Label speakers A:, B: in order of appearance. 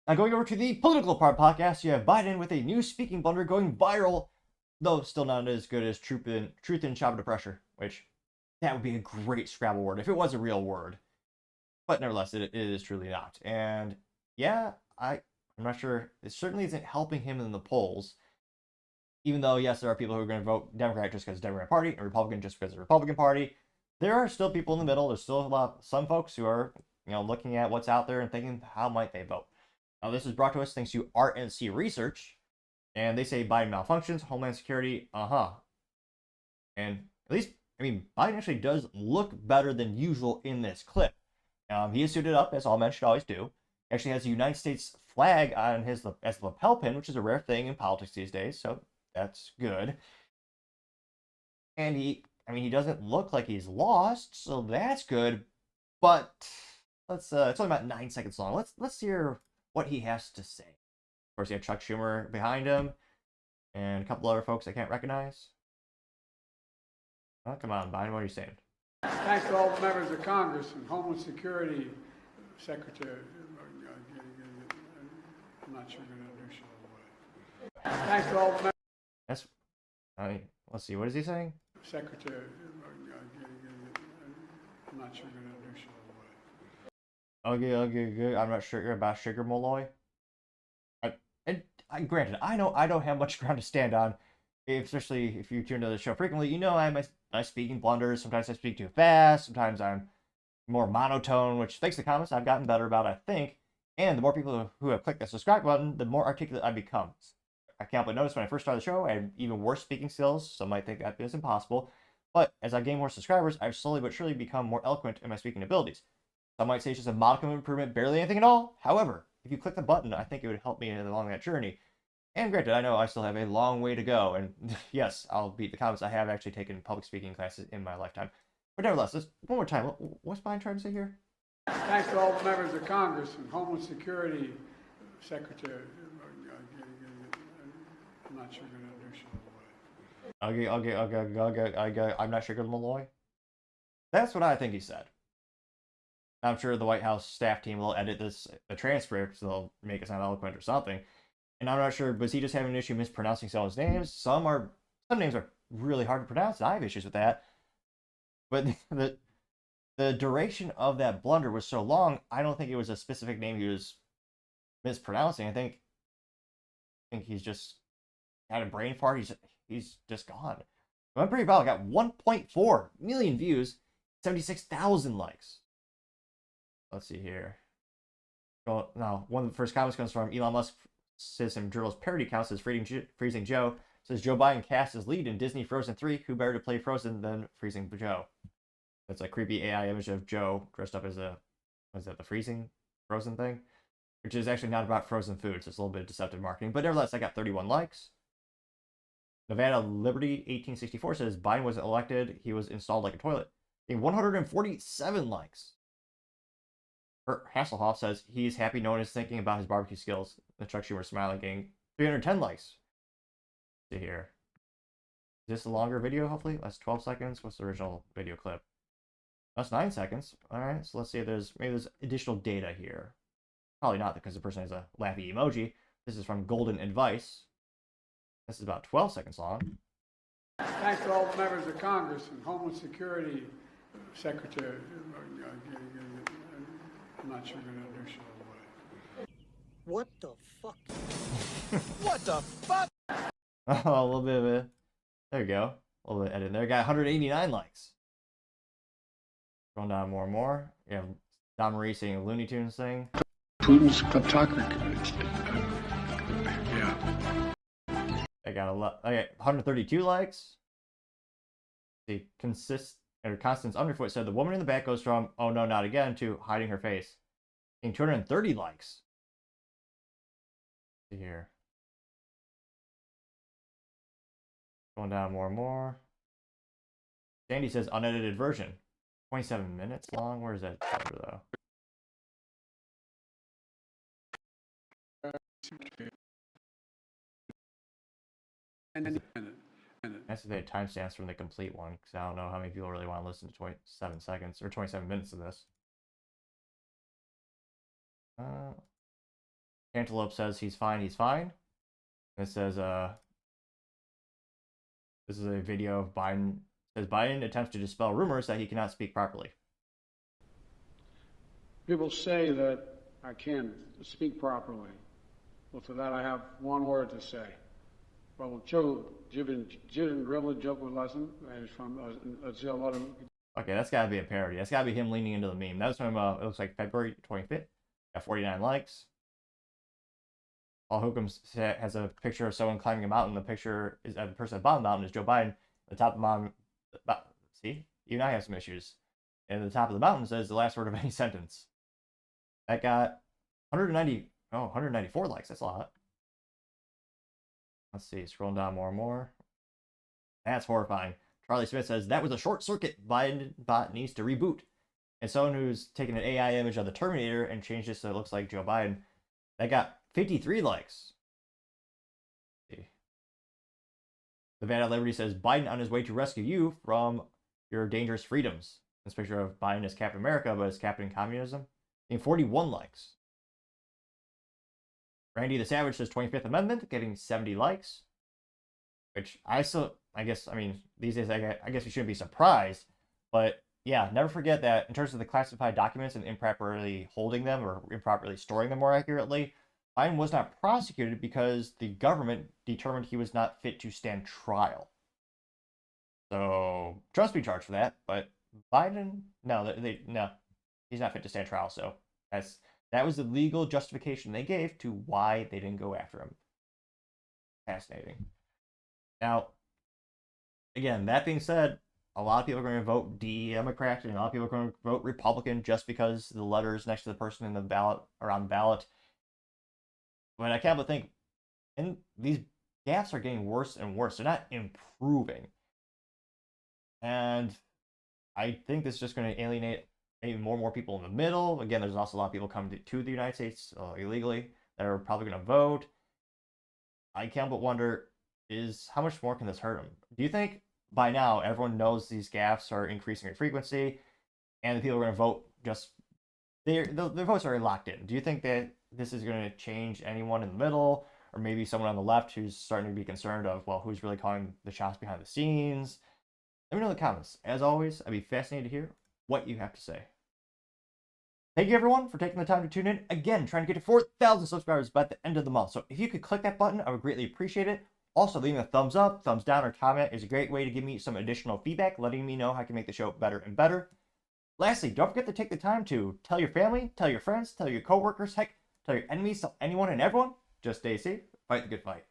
A: Now going over to the political part podcast, you have Biden with a new speaking blunder going viral, though still not as good as truth in Chopper to pressure, which that would be a great Scrabble word if it was a real word. But nevertheless, it is truly not. And yeah, I'm not sure. It certainly isn't helping him in the polls. Even though, yes, there are people who are going to vote Democrat just because it's the Democrat Party and Republican just because it's the Republican Party. There are still people in the middle. There's still some folks who are, looking at what's out there and thinking, how might they vote? Now, this is brought to us thanks to RNC Research, and they say Biden malfunctions, Homeland Security, And at least, Biden actually does look better than usual in this clip. He is suited up, as all men should always do. He actually has the United States flag on his as the lapel pin, which is a rare thing in politics these days, so that's good. And he doesn't look like he's lost, so that's good. But it's only about 9 seconds long. Let's hear what he has to say. Of course, you have Chuck Schumer behind him, and a couple other folks I can't recognize. Oh, come on, Biden, what are you saying?
B: Thanks to all the members of Congress and Homeland Security Secretary. I'm not sure I'm going to understand the way. Thanks to all the members.
A: That's. Let's see. What is he saying?
B: Secretary. I'm not sure I'm going to understand the way.
A: Okay, good. I'm not sure about Sugar Molloy. Granted, I know I don't have much ground to stand on, especially if you tune into the show frequently. You know I speaking blunders. Sometimes I speak too fast. Sometimes I'm more monotone, which thanks to comments I've gotten better about, I think. And the more people who have clicked the subscribe button, the more articulate I become. I can't but notice when I first started the show, I had even worse speaking skills. Some might think that is impossible. But as I gain more subscribers, I've slowly but surely become more eloquent in my speaking abilities. Some might say it's just a modicum of improvement, barely anything at all. However, if you click the button, I think it would help me along that journey. And granted, I know I still have a long way to go. And yes, I'll beat the comments. I have actually taken public speaking classes in my lifetime. But nevertheless, one more time. What's Biden trying to say here?
B: Thanks to all the members of Congress and Homeland Security Secretary. I'm not sure I'm going to understand the way.
A: Okay. I'm not sure, Malloy. That's what I think he said. I'm sure the White House staff team will edit the transcript, so they'll make it sound eloquent or something. And I'm not sure, was he just having an issue mispronouncing someone's names? Some names are really hard to pronounce, and I have issues with that. But the duration of that blunder was so long, I don't think it was a specific name he was mispronouncing. I think he's just had a brain fart. He's just gone. It went pretty well. I got 1.4 million views, 76,000 likes. Let's see here. Well, now, one of the first comments comes from Elon Musk. Citizen Journal's parody account says Freezing Joe. Says Joe Biden cast his lead in Disney Frozen 3. Who better to play Frozen than Freezing Joe? That's a creepy AI image of Joe dressed up as the freezing Frozen thing, which is actually not about frozen food, so it's a little bit of deceptive marketing. But nevertheless, I got 31 likes. Nevada Liberty 1864 says Biden was elected. He was installed like a toilet. 147 likes. Hasselhoff says he's happy no one is thinking about his barbecue skills. The Chuck Schumer smiling gang. 310 likes. Let's see here. Is this a longer video, hopefully? That's 12 seconds. What's the original video clip? That's 9 seconds. Alright, so let's see if there's additional data here. Probably not, because the person has a laughy emoji. This is from Golden Advice. This is about 12 seconds long.
B: Thanks to all the members of Congress and Homeland Security Secretary. I'm not sure I'm going to understand the way.
C: What the fuck? What the fuck?
A: Oh, a little bit of it. There you go. A little bit of edit there. Got 189 likes. Going down more and more. You have Don Marie saying a Looney Tunes thing.
B: Putin's kleptocracy. Yeah.
A: I got 132 likes. See, Constance Underfoot said the woman in the back goes from "oh no, not again" to hiding her face. 230 likes. Let's see here. Going down more and more. Sandy says unedited version. 27 minutes long. Where is that cover though? That's the timestamps from the complete one, because I don't know how many people really want to listen to 27 seconds or 27 minutes of this. Cantaloupe says he's fine, he's fine. And it says, this is a video of Biden. It says Biden attempts to dispel rumors that he cannot speak properly.
B: People say that I can't speak properly. Well, to that I have one word to say. Well, Joe, Jibin really joke with lesson and from a lot of.
A: Okay, that's gotta be a parody. That's gotta be him leaning into the meme. That was from it looks like February 25th. Got 49 likes. Paul Hookham has a picture of someone climbing a mountain. The picture is the person at the bottom of the mountain is Joe Biden. The top of the mountain, see, even I have some issues. And the top of the mountain says the last word of any sentence. That got 194 likes. That's a lot. Let's see, scrolling down more and more. That's horrifying. Charlie Smith says that was a short circuit. Biden bot needs to reboot. And someone who's taken an AI image of the Terminator and changed it so it looks like Joe Biden. That got 53 likes. Let's see. The Van at Liberty says Biden on his way to rescue you from your dangerous freedoms. This picture of Biden as Captain America, but as Captain Communism. Getting 41 likes. Randy the Savage says 25th Amendment, getting 70 likes. Which I guess, these days, I guess we shouldn't be surprised. But yeah, never forget that in terms of the classified documents and improperly holding them or improperly storing them more accurately, Biden was not prosecuted because the government determined he was not fit to stand trial. So, trust be charged for that, but Biden, no, he's not fit to stand trial. So that was the legal justification they gave to why they didn't go after him. Fascinating. Now, again, that being said, a lot of people are going to vote Democrat and a lot of people are going to vote Republican just because the letters next to the person in the ballot are on the ballot. But I can't but think, and these gaffes are getting worse and worse. They're not improving. And I think this is just going to alienate maybe more and more people in the middle. Again, there's also a lot of people coming to the United States illegally that are probably going to vote. I can't but wonder, how much more can this hurt them? Do you think by now everyone knows these gaffes are increasing in frequency and the people are going to vote their votes are locked in? Do you think that this is going to change anyone in the middle or maybe someone on the left who's starting to be concerned of, well, who's really calling the shots behind the scenes? Let me know in the comments. As always, I'd be fascinated to hear what you have to say. Thank you, everyone, for taking the time to tune in. Again, trying to get to 4,000 subscribers by the end of the month. So if you could click that button, I would greatly appreciate it. Also, leaving a thumbs up, thumbs down, or comment is a great way to give me some additional feedback, letting me know how I can make the show better and better. Lastly, don't forget to take the time to tell your family, tell your friends, tell your coworkers, heck, tell your enemies, tell anyone and everyone. Just stay safe, fight the good fight.